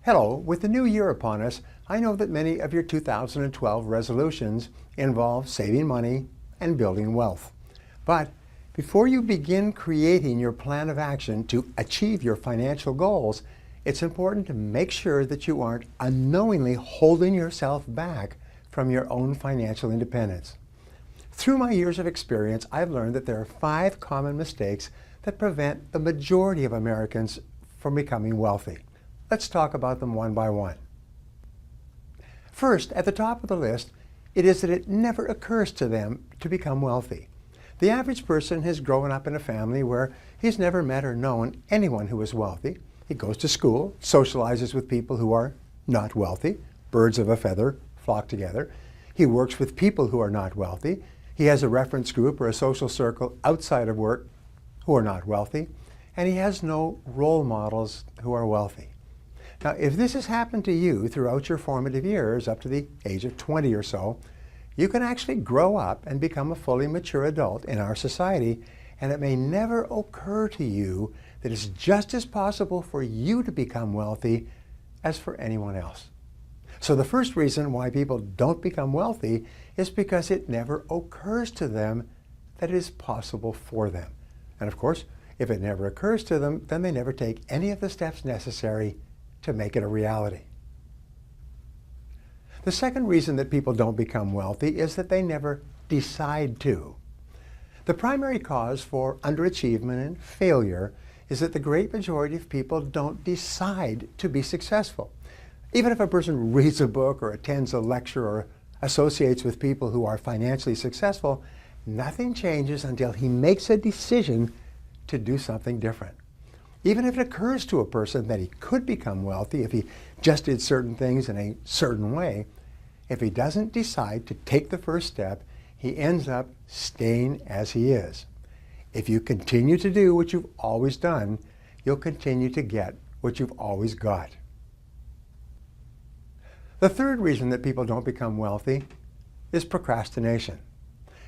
Hello, with the new year upon us, I know that many of your 2012 resolutions involve saving money and building wealth. But before you begin creating your plan of action to achieve your financial goals, it's important to make sure that you aren't unknowingly holding yourself back from your own financial independence. Through my years of experience, I've learned that there are 5 common mistakes that prevent the majority of Americans from becoming wealthy. Let's talk about them one by one. First, at the top of the list, it is that it never occurs to them to become wealthy. The average person has grown up in a family where he's never met or known anyone who is wealthy. He goes to school, socializes with people who are not wealthy. Birds of a feather flock together. He works with people who are not wealthy. He has a reference group or a social circle outside of work who are not wealthy. And he has no role models who are wealthy. Now, if this has happened to you throughout your formative years, up to the age of 20 or so, you can actually grow up and become a fully mature adult in our society, and it may never occur to you that it's just as possible for you to become wealthy as for anyone else. So the first reason why people don't become wealthy is because it never occurs to them that it is possible for them. And of course, if it never occurs to them, then they never take any of the steps necessary to make it a reality. The second reason that people don't become wealthy is that they never decide to. The primary cause for underachievement and failure is that the great majority of people don't decide to be successful. Even if a person reads a book or attends a lecture or associates with people who are financially successful, nothing changes until he makes a decision to do something different. Even if it occurs to a person that he could become wealthy if he just did certain things in a certain way, if he doesn't decide to take the first step, he ends up staying as he is. If you continue to do what you've always done, you'll continue to get what you've always got. The third reason that people don't become wealthy is procrastination.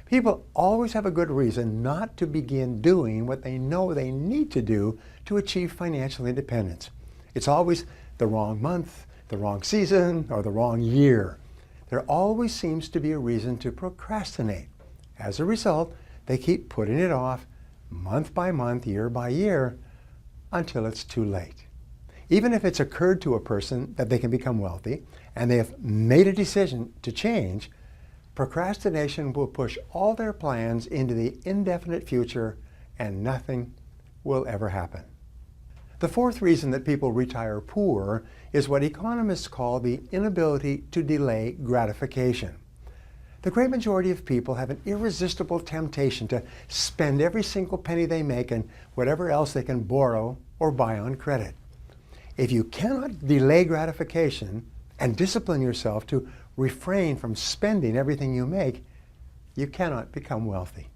People always have a good reason not to begin doing what they know they need to do to achieve financial independence. It's always the wrong month, the wrong season, or the wrong year. There always seems to be a reason to procrastinate. As a result, they keep putting it off month by month, year by year, until it's too late. Even if it's occurred to a person that they can become wealthy and they have made a decision to change, procrastination will push all their plans into the indefinite future and nothing will ever happen. The fourth reason that people retire poor is what economists call the inability to delay gratification. The great majority of people have an irresistible temptation to spend every single penny they make and whatever else they can borrow or buy on credit. If you cannot delay gratification and discipline yourself to refrain from spending everything you make, you cannot become wealthy.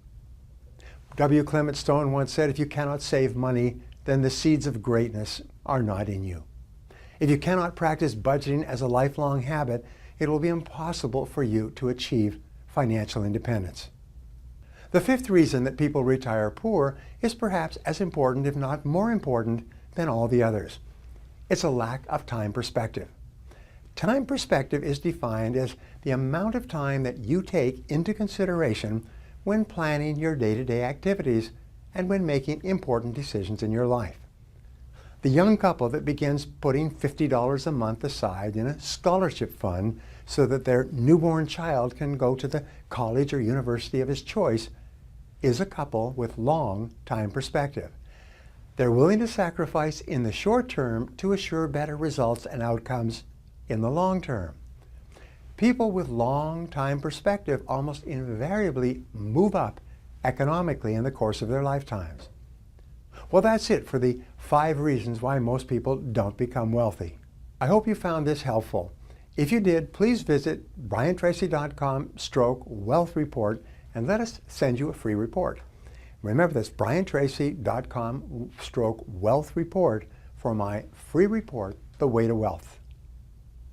W. Clement Stone once said, if you cannot save money, then the seeds of greatness are not in you. If you cannot practice budgeting as a lifelong habit, it will be impossible for you to achieve financial independence. The fifth reason that people retire poor is perhaps as important, if not more important, than all the others. It's a lack of time perspective. Time perspective is defined as the amount of time that you take into consideration when planning your day-to-day activities and when making important decisions in your life. The young couple that begins putting $50 a month aside in a scholarship fund so that their newborn child can go to the college or university of his choice is a couple with long time perspective. They're willing to sacrifice in the short term to assure better results and outcomes in the long term. People with long time perspective almost invariably move up economically in the course of their lifetimes. Well, that's it for the 5 reasons why most people don't become wealthy. I hope you found this helpful. If you did, please visit briantracy.com/wealth report and let us send you a free report. Remember, that's briantracy.com/wealth report for my free report, The Way to Wealth.